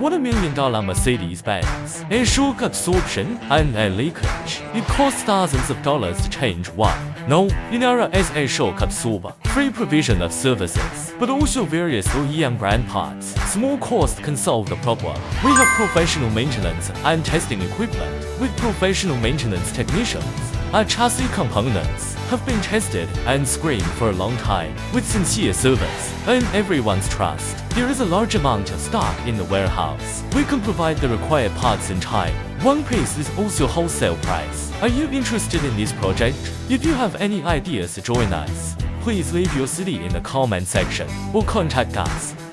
$1 million Mercedes-Benz, a shock absorption and a leakage. It costs thousands of dollars to change one. No, Inara is a shock absorber. Free provision of services, but also various OEM brand parts. Small cost can solve the problem. We have professional maintenance and testing equipment with professional maintenance technicians. Our chassis components have been tested and screened for a long time with sincere service and everyone's trust. There is a large amount of stock in the warehouse. We can provide the required parts in time. One piece is also wholesale price. Are you interested in this project? If you have any ideas to join us, please leave your city in the comment section or contact us.